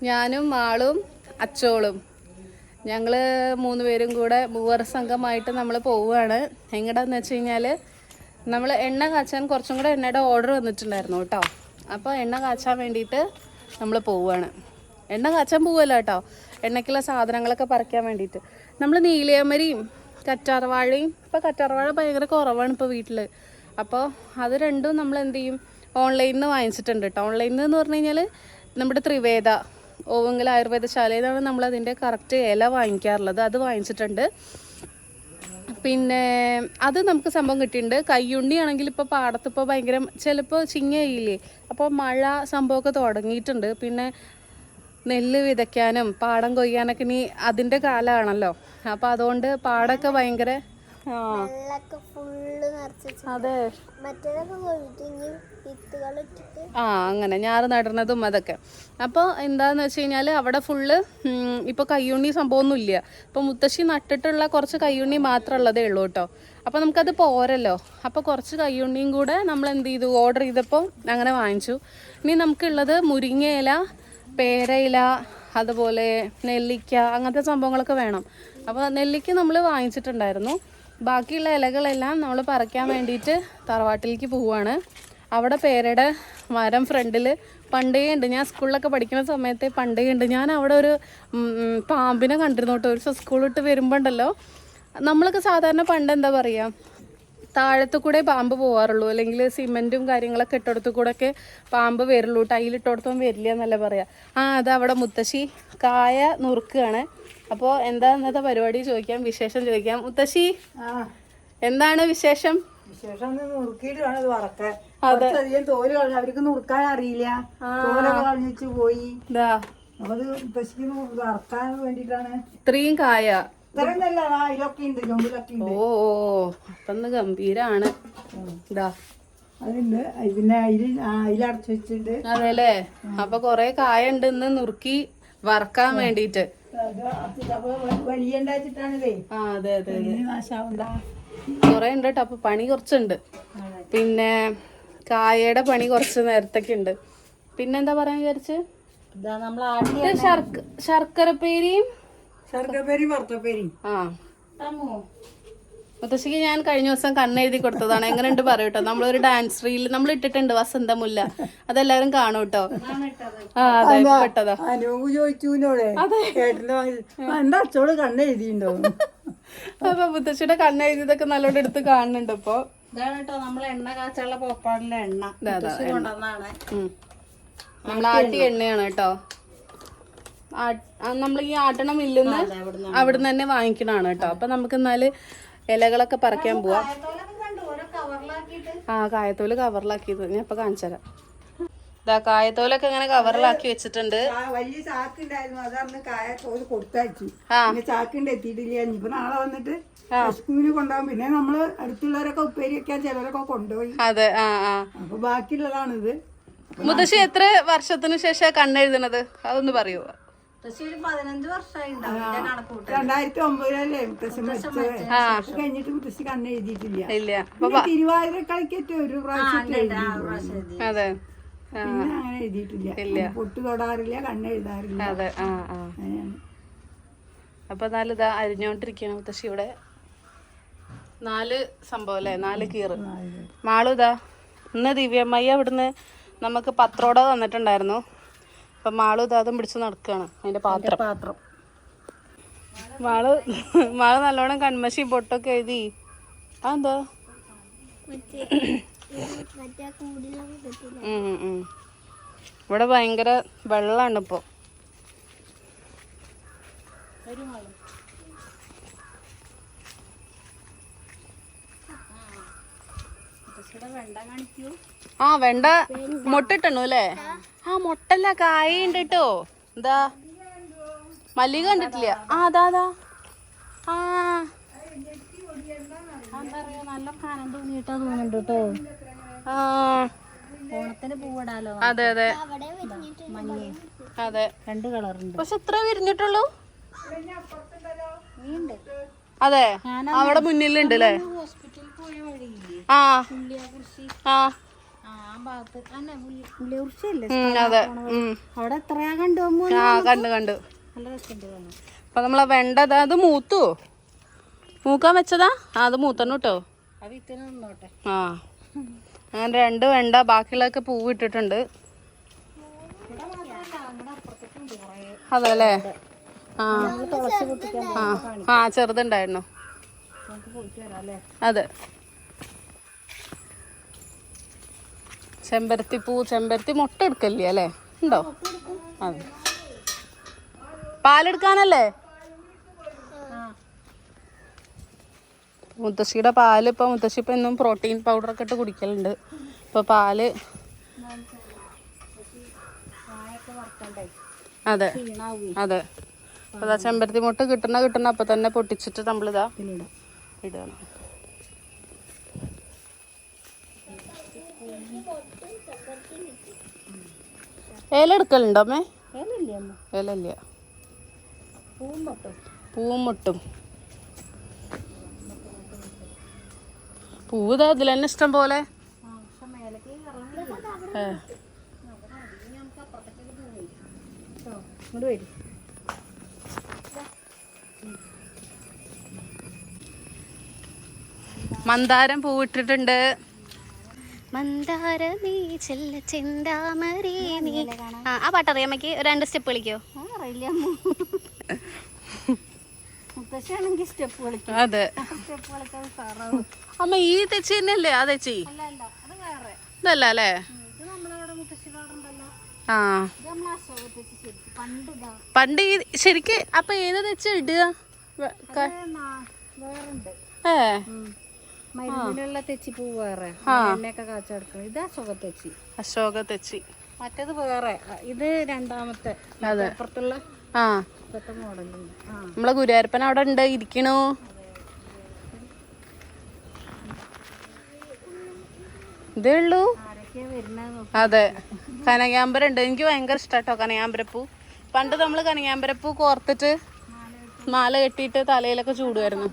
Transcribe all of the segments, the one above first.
ഞാനും ആളും അച്ചോളും ഞങ്ങൾ 3 പേരും കൂടെ മൂവർ സംഘമായിട്ട് നമ്മൾ പോവുകയാണ്. എങ്ങടാന്ന് വെച്ച് കഴിഞ്ഞാൽ നമ്മൾ എണ്ണ കാച്ചാൻ കുറച്ചും കൂടെ എണ്ണയുടെ ഓർഡർ വന്നിട്ടുണ്ടായിരുന്നു കേട്ടോ. അപ്പോൾ എണ്ണ കാച്ചാൻ വേണ്ടിയിട്ട് നമ്മൾ പോവുകയാണ്. എണ്ണ കാച്ചാൻ പോവുമല്ലോ കേട്ടോ, എണ്ണയ്ക്കുള്ള സാധനങ്ങളൊക്കെ പറിക്കാൻ വേണ്ടിയിട്ട്. നമ്മൾ നീലയമരിയും കറ്റാർവാഴയും, ഇപ്പോൾ കറ്റാർവാഴ ഭയങ്കര കുറവാണ് ഇപ്പോൾ വീട്ടിൽ. അപ്പോൾ അത് രണ്ടും നമ്മൾ എന്ത് ചെയ്യും, ഓൺലൈനിൽ നിന്ന് വാങ്ങിച്ചിട്ടുണ്ട് കേട്ടോ. ഓൺലൈനിൽ എന്ന് പറഞ്ഞു കഴിഞ്ഞാൽ നമ്മുടെ ത്രിവേദ ഓവങ്കൽ ആയുർവേദശാലയിൽ നിന്നാണ് നമ്മളതിൻ്റെ കറക്റ്റ് ഇല വാങ്ങിക്കാറുള്ളത്. അത് വാങ്ങിച്ചിട്ടുണ്ട്. പിന്നെ അത് നമുക്ക് സംഭവം കിട്ടിയിട്ടുണ്ട്. കയ്യുണ്ണി ആണെങ്കിൽ ഇപ്പോൾ പാടത്ത് ഇപ്പോൾ ഭയങ്കര ചിലപ്പോൾ ചിങ്ങയില്ലേ, അപ്പോൾ മഴ സംഭവമൊക്കെ തുടങ്ങിയിട്ടുണ്ട്. പിന്നെ നെല്ല് വിതയ്ക്കാനും പാടം കൊയ്യാനൊക്കെ ഇനി അതിൻ്റെ കാലമാണല്ലോ. അപ്പോൾ അതുകൊണ്ട് പാടമൊക്കെ ഭയങ്കര അതെ അങ്ങനെ ഞാറ് നടുന്നതും അതൊക്കെ. അപ്പോൾ എന്താന്ന് വെച്ച് കഴിഞ്ഞാൽ അവിടെ ഫുള്ള് ഇപ്പോൾ കയ്യുണ്ണി സംഭവമൊന്നും ഇല്ല. ഇപ്പോൾ മുത്തശ്ശി നട്ടിട്ടുള്ള കുറച്ച് കയ്യുണ്ണി മാത്രമേ ഉള്ളതേ ഉള്ളൂ കേട്ടോ. അപ്പോൾ നമുക്കത് പോരല്ലോ. അപ്പോൾ കുറച്ച് കയ്യുണ്ണിയും കൂടെ നമ്മൾ എന്ത് ചെയ്തു, ഓർഡർ ചെയ്തപ്പോൾ അങ്ങനെ വാങ്ങിച്ചു. ഇനി നമുക്കുള്ളത് മുരിങ്ങയില, പേരയില, അതുപോലെ നെല്ലിക്ക, അങ്ങനത്തെ സംഭവങ്ങളൊക്കെ വേണം. അപ്പോൾ നെല്ലിക്ക നമ്മൾ വാങ്ങിച്ചിട്ടുണ്ടായിരുന്നു. ബാക്കിയുള്ള ഇലകളെല്ലാം നമ്മൾ പറിക്കാൻ വേണ്ടിയിട്ട് തറവാട്ടിലേക്ക് പോവുകയാണ്. അവിടെ പേരയുടെ മരം ഫ്രണ്ടിൽ പണ്ടേ ഉണ്ട്. ഞാൻ സ്കൂളിലൊക്കെ പഠിക്കുന്ന സമയത്ത് പണ്ടേ ഉണ്ട്. ഞാൻ അവിടെ ഒരു പാമ്പിനെ കണ്ടിരുന്നു കേട്ടോ. ഒരു ദിവസം സ്കൂളിട്ട് വരുമ്പോൾ ഉണ്ടല്ലോ, നമ്മളൊക്കെ സാധാരണ പണ്ട് എന്താ പറയുക, താഴത്തു കൂടെ പാമ്പ് പോകാറുള്ളൂ, അല്ലെങ്കിൽ സിമെൻറ്റും കാര്യങ്ങളൊക്കെ ഇട്ടടുത്തു കൂടെ ഒക്കെ പാമ്പ് വരുള്ളൂ, ടൈലിട്ടോടത്തൊന്നും വരില്ല എന്നല്ല പറയാം. അത് അവിടെ മുത്തശ്ശി കായ നുറുക്കുകയാണ്. അപ്പോൾ എന്താ ഇന്നത്തെ പരിപാടി ചോദിക്കാം, വിശേഷം ചോദിക്കാം. മുത്തശ്ശി എന്താണ് വിശേഷം? വിശേഷം നുറുക്കിയിട്ട് വേണം ഇത് വറക്കാൻ. അധികം തോല് കളഞ്ഞു, അവർക്ക് നുറുക്കാൻ അറിയില്ല, തോലൊക്കെ കളഞ്ഞിട്ട് പോയി. അപ്പൊ അത് മുത്തശ്ശിക്ക് വറക്കാൻ വേണ്ടിട്ടാണ് ഇത്രയും കായ. ഓ അപ്പൊ ഗംഭീരാണ്. ഇതാ അതുണ്ട്, പിന്നെ അതിലടച്ചു വെച്ചിട്ടുണ്ട്. അതെല്ലേ, അപ്പൊ കൊറേ കായ ഉണ്ട് ഇന്ന് നുറുക്കി വറക്കാൻ വേണ്ടിട്ട്. വലിയ ഉണ്ടാച്ചിട്ടാണിതേ. അതെ അതെ നാശാവണ്ട, കൊറേ ഉണ്ട് കേട്ടോ. അപ്പൊ പണി കുറച്ചുണ്ട്. പിന്നെ കായയുടെ പണി കുറച്ച് നേരത്തൊക്കെ ഉണ്ട്. പിന്നെന്താ പറയാൻ വിചാരിച്ച്, ശർക്കരപ്പേരിയും വറുത്തപ്പേരിയും. മുത്തശ്ശിക്ക് ഞാൻ കഴിഞ്ഞ ദിവസം കണ്ണെഴുതി കൊടുത്തതാണ്. എങ്ങനെയുണ്ട് പറയൂട്ടോ. നമ്മളൊരു ഡാൻസ് റീൽ നമ്മൾ ഇട്ടിട്ടുണ്ട്, വസന്തമുല്ല. അതെല്ലാരും കാണും കേട്ടോ. അതെ പെട്ടതാ. അനൂപ് ചോദിച്ചൂനോടെ എന്താ അച്ചോട് കണ്ണെഴുതിണ്ടോ? അപ്പൊ മുത്തശ്ശിയുടെ കണ്ണെഴുതിയതൊക്കെ നല്ലോണം എടുത്ത് കാണുന്നുണ്ട്. ഇപ്പൊ ഇതാണ് കേട്ടോ നമ്മളെ എണ്ണ കാച്ചുള്ള പോപ്പാടിലെ എണ്ണ. നമ്മൾ ആട്ടിയ എണ്ണയാണ് കേട്ടോ. നമ്മൾ ഈ ആട്ടണ മില്ലുന്ന് അവിടുന്ന് തന്നെ വാങ്ങിക്കണാണ് കേട്ടോ. അപ്പൊ നമുക്ക് എന്നാല് ഇലകളൊക്കെ പറിക്കാൻ പോവാം. കായത്തോല് കവറിലാക്കിയത് ഞാൻ ഇപ്പൊ കാണിച്ചുതരാം. ഇതാ കായത്തോലൊക്കെ ഇങ്ങനെ കവറിലാക്കി വെച്ചിട്ടുണ്ട്. വലിയ ചാക്ക് ഉണ്ടായിരുന്നു, അതാണ് കായത്തോല് കൊടുത്തയച്ചു. ചാക്കിണ്ട് എത്തിയിട്ടില്ല. ഇനിയിപ്പോ നാളെ വന്നിട്ട് സ്കൂളിൽ കൊണ്ടുപോകും. പിന്നെ നമ്മള് അടുത്തുള്ളവരൊക്കെ ഉപ്പേരി വെക്കാൻ ചിലരൊക്കെ കൊണ്ടുപോയി. അതെ അപ്പൊ ബാക്കിയുള്ളതാണിത്. മുത്തശ്ശി എത്ര വർഷത്തിന് ശേഷം കണ്ണെഴുതണത് അതൊന്ന് പറയുമോ? 15 വർഷമായി. 2009 മുത്തശ്ശി മരിച്ചത് കഴിഞ്ഞിട്ട് മുത്തശ്ശി കണ്ണെഴുതിയിട്ടില്ല. തിരുവാതിര കളിക്കേറ്റ ഒരു പ്രാവശ്യം. അതെ, പിന്നെ അങ്ങനെ എഴുതിയിട്ടില്ല. പൊട്ട് തൊടാറില്ല, കണ്ണെഴുതാറില്ല. അതെ അപ്പൊ നാലിതാ അരിഞ്ഞോണ്ടിരിക്കണം മുത്തശ്ശി. ഇവിടെ 4 സംഭവം അല്ലേ, 4 കീറ്. മാളുതാ ഇന്ന് ദിവ്യമ്മയ്യ ഇവിടുന്ന് നമുക്ക് പത്രോട തന്നിട്ടുണ്ടായിരുന്നു. അപ്പൊ മാളു ഇതാതും പിടിച്ച് നടക്കുകയാണ് അതിന്റെ പാത്രം. മാള് നല്ലോണം കൺമശി പൊട്ടൊക്കെ എഴുതി. അതെന്താ ഇവിടെ ഭയങ്കര വെള്ളമാണ് ഇപ്പൊ. വെണ്ട മുട്ടിട്ടണു അല്ലേ? മുട്ടല്ല, കായ ഉണ്ട് കേട്ടോ. എന്താ മല്ലിക കണ്ടിട്ടില്ല? അതാ നല്ല കനം തോന്നിയിട്ടാ തോന്നുന്നുണ്ട് കേട്ടോ. ഓണത്തിന് പൂവിടാലോ. അതെ അതെ അതെ, 2 കളറുണ്ട്. പക്ഷെ ഇത്ര വിരിഞ്ഞിട്ടുള്ളൂ. അതെ, അവിടെ മുന്നിലുണ്ട് അല്ലേ? ഹോസ്പിറ്റലിൽ പോയ വഴിയില്ലേ, ആ ഭാഗത്ത് പുള്ളിയൂർച്ചയല്ലേ അതെ. അവിടെ എത്രയാ കണ്ടുപോകുമ്പോ ആ കണ്ടു കണ്ടു. നല്ല രസമുണ്ട് കാണാൻ. അപ്പൊ നമ്മളെ വെണ്ട അത് മൂത്തു. മൂക്കാൻ വെച്ചതാ? അത് മൂത്തന്നു കേട്ടോ. ആ വിത്തിന് നിന്നോട്ടെ. ആ അങ്ങനെ 2 വെണ്ട, ബാക്കിയുള്ളതൊക്കെ പൂവ് ഇട്ടിട്ടുണ്ട്. അതല്ലേ? ആ ആ ചെറുതുണ്ടായിരുന്നു. അതെ. ചെമ്പരത്തി മുട്ട എടുക്കല്ലേ അല്ലേ? ഉണ്ടോ? അതെ. പാലെടുക്കാനല്ലേ? മുത്തശ്ശിയുടെ പാല് ഇപ്പം മുത്തശ്ശി ഇപ്പം എന്നും പ്രോട്ടീൻ പൗഡറൊക്കെ ഇട്ട് കുടിക്കലുണ്ട്. ഇപ്പൊ പാല് അതെ അതെ. അതാ ചെമ്പരത്തി മുട്ട കിട്ടണ അപ്പൊ തന്നെ പൊട്ടിച്ചിട്ട് നമ്മളിതാ ഇടണം. ഏല എടുക്കലുണ്ടോ അമ്മേ? ഏലല്ല. പൂവും മുട്ടും. പൂവ് ഇതാ ഇതിൽ തന്നെ ഇഷ്ടം പോലെ. മന്ദാരം പൂവിട്ടിട്ടുണ്ട്. മന്ദാര നീ ചെല്ല ചെന്താമരേ നീ. ആ പാട്ടറിയാം അമ്മയ്ക്ക്? 2 സ്റ്റെപ്പ് കളിക്കോ? അറിയില്ല. മുത്തശ്ശിയാണെങ്കിൽ സ്റ്റെപ്പ് കളിക്കും. അതെ. സ്റ്റെപ്പ് കളിക്കാൻ സാറാവും. അമ്മ ഈ തെച്ചി തന്നെയല്ലേ ആ തെച്ചി? അല്ല അത് വേറെ. ഇതല്ല അല്ലേ? ഇത് നമ്മളവിടെ മുത്തശ്ശിയുടെ അവിടെ ഉണ്ടല്ലോ. ആ ഇത് നമ്മളെ അശോക തെച്ചി ശരിക്കും പണ്ട് ഇതാ. പണ്ട് ഈ ശരിക്ക് അപ്പൊ ഏത് തെച്ച ഇടുക? വേറുണ്ട്. ഏ മരുന്നിലുള്ള തെച്ചിപ്പൂ വേറെ. എണ്ണയൊക്കെ കാച്ചെടുക്കണം. ഇത് അശോക തെച്ചി. അശോക തെച്ചി. മറ്റേത് വേറെ. ഇത് രണ്ടാമത്തെ അപ്പുറത്തുള്ള ആ ഇപ്പത്തെ മോഡലുണ്ട്. നമ്മളെ ഗുരുവായൂരപ്പൻ അവിടെ ഉണ്ട്, ഇരിക്കണു. ഇതേ ഉള്ളൂ. ആരൊക്കെയാ വരുന്നത്? അതെ. കനകാമ്പരം ഉണ്ട്. എനിക്ക് ഭയങ്കര ഇഷ്ടാട്ടോ കനകാമ്പരപ്പൂ. പണ്ട് നമ്മള് കനകാമ്പരപ്പൂ കോർത്തിട്ട് മാല കെട്ടിയിട്ട് തലയിലൊക്കെ ചൂടുമായിരുന്നു.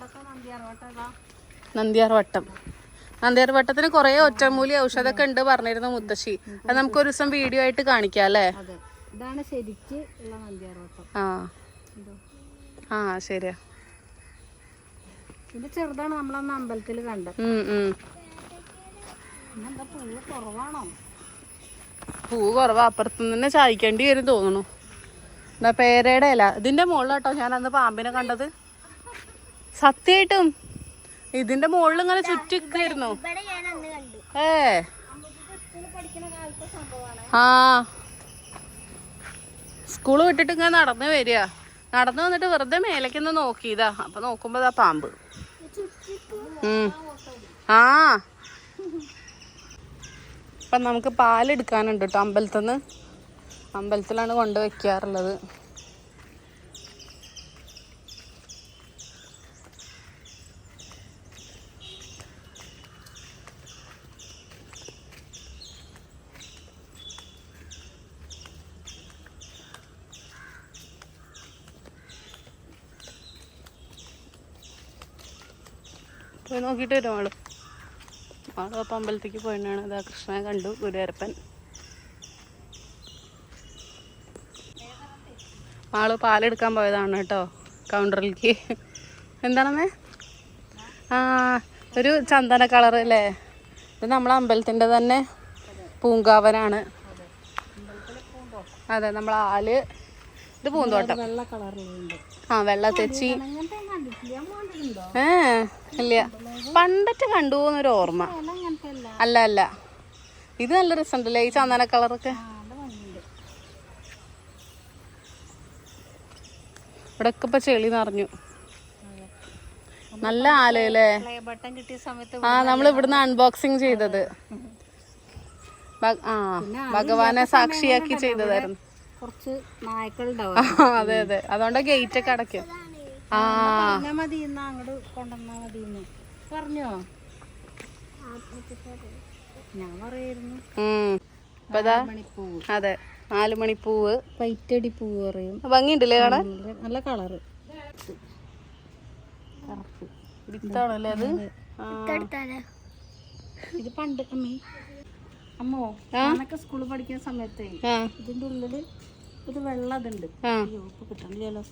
നന്ദിയാർ വട്ടത്തിന് കുറെ ഒറ്റമൂലി ഔഷധമൊക്കെ ഉണ്ട് പറഞ്ഞിരുന്നു മുത്തശ്ശി. അത് നമുക്കൊരു ദിവസം വീഡിയോ ആയിട്ട് കാണിക്കാം അല്ലേ? ഇതാണ് ശരിക്ക് ഉള്ള നന്ദിയാർ വട്ടം. ആ ശരിയാ. ഇത് ചെറുതാണ് നമ്മളന്ന് അമ്പലത്തിൽ കണ്ടത്. എന്താ പൂവ് കുറവാണോ? പൂവ് കുറവാ. അപ്പുറത്തുനിന്ന് തന്നെ ചായക്കേണ്ടി വരും തോന്നുന്നു. എന്താ പേരയുടെ ഇല ഇതിന്റെ മുകളിലാട്ടോ ഞാൻ അന്ന് പാമ്പിനെ കണ്ടത്. സത്യമായിട്ടും ഇതിന്റെ മുകളിൽ ഇങ്ങനെ ചുറ്റിക്കായിരുന്നു. ആ സ്കൂള് വിട്ടിട്ട് ഇങ്ങനെ നടന്നു വരിക. നടന്നു വന്നിട്ട് വെറുതെ മേലേക്കൊന്ന് നോക്കിയതാ. അപ്പൊ നോക്കുമ്പോ ഇതാ പാമ്പ്. ആ അപ്പൊ നമുക്ക് പാലെടുക്കാനുണ്ട് കേട്ടോ അമ്പലത്തിന്ന്. അമ്പലത്തിലാണ് കൊണ്ട് വെക്കാറുള്ളത്. പോയി നോക്കിയിട്ട് വരും ആള്. അപ്പം അമ്പലത്തേക്ക് പോയിട്ടാണ്. ഇതാ കൃഷ്ണനെ കണ്ടു, ഗുരുവായൂരപ്പൻ. ആള് പാലെടുക്കാൻ പോയതാണ് കേട്ടോ കൗണ്ടറിലേക്ക്. എന്താണമ്മേ? ആ ഒരു ചന്ദന കളർ അല്ലേ? ഇത് നമ്മളെ അമ്പലത്തിൻ്റെ തന്നെ പൂങ്കാവനാണ്. അതെ നമ്മളെ ആല്. ഇത് പൂന്തോട്ടം. വെള്ള കളറിലുണ്ട്. ആ വെള്ള തെച്ചി. ഇല്ല പണ്ടത്തെ കണ്ടു എന്നൊരു ഓർമ്മ. അല്ല ഇത് നല്ല രസമുണ്ടല്ലേ ഈ ചന്ദന കളറൊക്കെ. ഇവിടെയൊക്കെ ഇപ്പൊ ചെളി നിറഞ്ഞു. നല്ല ആലല്ലേ? ആ നമ്മൾ ഇവിടുന്ന് അൺബോക്സിങ് ചെയ്തത്. ആ ഭഗവാനെ സാക്ഷിയാക്കി ചെയ്തതായിരുന്നു. കുറച്ച് നായ്ക്കളുണ്ടാവും. അതെ അതുകൊണ്ട് ഗേറ്റ് ഒക്കെ അടയ്ക്കും. ആ മതി അങ്ങോട്ട് കൊണ്ടുവന്നാ മതി പറഞ്ഞോ? ഞാൻ പറയായിരുന്നു. അതെ 4 മണിപ്പൂവ്, വൈറ്റടി പൂവ് പറയും. ഭംഗിയുണ്ടല്ലേ കാണാൻ? നല്ല കളറ്. വിത്താണല്ലേ അത്? ഇത് പണ്ട് അമ്മോ ഞാനൊക്കെ സ്കൂളിൽ പഠിക്കുന്ന സമയത്തേ ആ ഇതിന്റെ ഉള്ളില് ഒരു വെള്ളം ഇതുണ്ട്. ആ അയ്യോ ഇപ്പൊ കിട്ടണില്ലല്ലോ.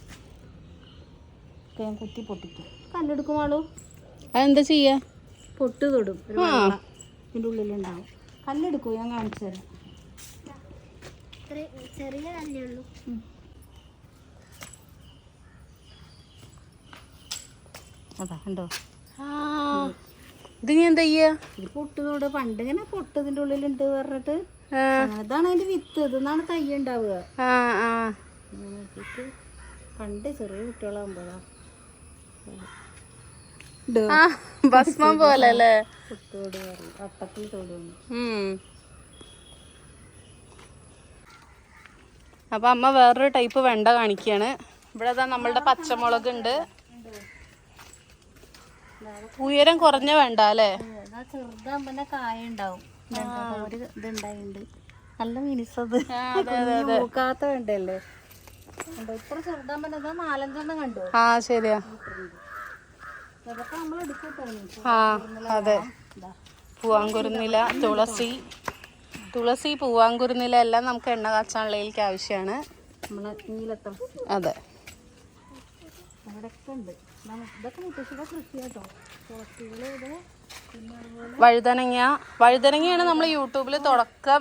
ഞാൻ കുത്തി പൊട്ടിക്കും. കല്ലെടുക്കുമാളൂ അതെന്താ ചെയ്യാ? പൊട്ട് തൊടും. ഒരു വെള്ളം ഇതിന്റെ ഉള്ളിലുണ്ടാവും. കല്ലെടുക്കൂ, ഞാൻ കാണിച്ചു തരാം. ചെറിയ കല്ലേ ഉള്ളൂ. അതാ കണ്ടോ? ഇത് നീ എന്താ ചെയ്യാ? ഇത് പൊട്ടതോട് പണ്ട് ഇങ്ങനെ പൊട്ട് ഇതിന്റെ ഉള്ളിലുണ്ട് പറഞ്ഞിട്ട് അതാണ് അതിന്റെ വിത്ത്. ഇതെന്നാണ് തൈ ഉണ്ടാവുക. നോക്കിട്ട് പണ്ട് ചെറിയ കുട്ടികളാകുമ്പോഴാ ഭസ്മം പോലെ അല്ലേ? പൊട്ടോട് പറയും, വട്ടത്തിൽ തോടുന്നു. അപ്പൊ അമ്മ വേറൊരു ടൈപ്പ് വെണ്ട കാണിക്കാണ്. ഇവിടെ നമ്മളുടെ പച്ചമുളക് ഉണ്ട്. ഉയരം കുറഞ്ഞ വേണ്ട അല്ലേ? ചെറുതാകുമ്പോ കായ ഉണ്ടാവും. ഒരു ഇതുണ്ടായിണ്ട് നല്ല മിനിസത് നോക്കാത്ത വേണ്ടല്ലേ. ഇത്ര ചെറുതാകുമ്പോ 4-5 കണ്ടു. ആ ശരിയാ. അതൊക്കെ നമ്മൾ എടുക്കട്ടോ. ആ അതെ, പൂവാങ്കുരുന്നില, തുളസി പൂവാങ്കുരുന്നില എല്ലാം നമുക്ക് എണ്ണ കാച്ചാനുള്ളതിലേക്ക് ആവശ്യമാണ്. നമ്മളെ നീലത്തം അതെ, അവിടെയൊക്കെ ഉണ്ട്. ഇതൊക്കെ മുത്തശ്ശിയുടെ കൃഷി കേട്ടോ. തുളസികള് പിന്നെ വഴുതനങ്ങയാണ് നമ്മൾ യൂട്യൂബിൽ തുടക്കം.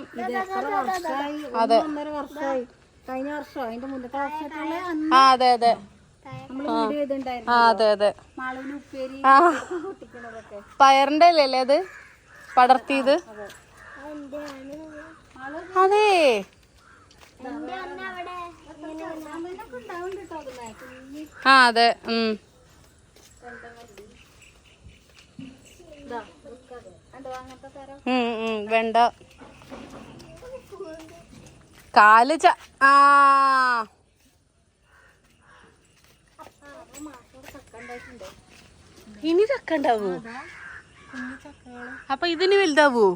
അതെ 1.5 വർഷമായി. കഴിഞ്ഞ വർഷം അതിന്റെ മുന്നത്തെ വർഷത്തില് ആ അതെ അതെ നമ്മള് വീഡിയോ ചെയ്തിട്ടുണ്ടായിരുന്നു. ആ അതെ അതെ. മാളവിന് ഉപ്പേരി ആ പൊട്ടിക്കണതൊക്കെ. പയറിന്റെ അല്ലേ അത് പടർത്തിയത്? അതെ ആ അതെ. വെണ്ട കാല് ആ ഇനി ചക്ക ഉണ്ടാവൂ? അപ്പൊ ഇതിന് വലുതാവൂ?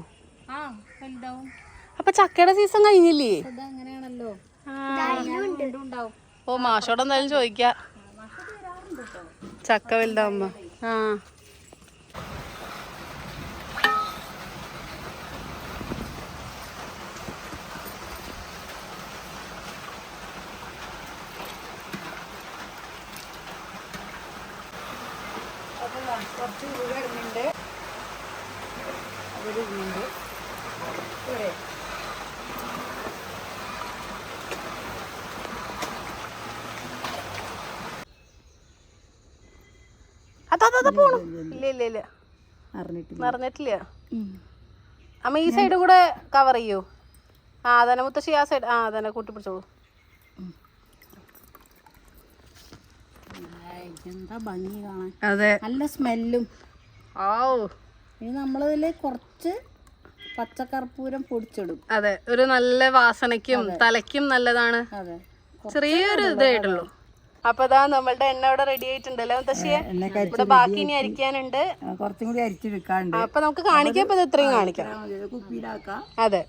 അപ്പൊ ചക്കയുടെ സീസൺ കഴിഞ്ഞില്ലേ? അങ്ങനെയാണല്ലോ. ഓ മാഷോട് എന്തായാലും ചോദിക്കാം ചക്ക വലുതാവുമ്പോ. ആ കുറച്ച് ഉരുള ഇടുന്നുണ്ട്. അവരിടുന്നുണ്ട്. അതാ പോണു. ഇല്ല നിറഞ്ഞിട്ടില്ല. അമ്മ ഈ സൈഡ് കൂടെ കവർ ചെയ്യൂ. ആ അതന്നെ മുത്തശ്ശി ആ സൈഡ്. ആ അതന്നെ കൂട്ടി പിടിച്ചോളൂ. എന്താ ഭംഗി കാണാൻ. അതെ, നല്ല സ്മെല്ലും. ഓ ഇനി നമ്മളിതില് കുറച്ച് പച്ചക്കർപ്പൂരം പൊടിച്ചിടും. അതെ, ഒരു നല്ല വാസനയ്ക്കും തലയ്ക്കും നല്ലതാണ്. അതെ, ചെറിയൊരു ഇതായിട്ടുള്ളൂ. അപ്പൊ ഇതാ നമ്മളുടെ എണ്ണ ഇവിടെ റെഡി ആയിട്ടുണ്ടല്ലോ മുത്തശ്ശിയെ. ഇവിടെ ബാക്കി ഇനി അരിക്കാനുണ്ട്. കുറച്ചും കൂടി അരിച്ചെടുക്കാണ്ട്. അപ്പൊ നമുക്ക് കാണിക്കാം. ഇപ്പൊ ഇത് ഇത്രയും കാണിക്കാം. കുപ്പിയിലാക്കാം. അതെ.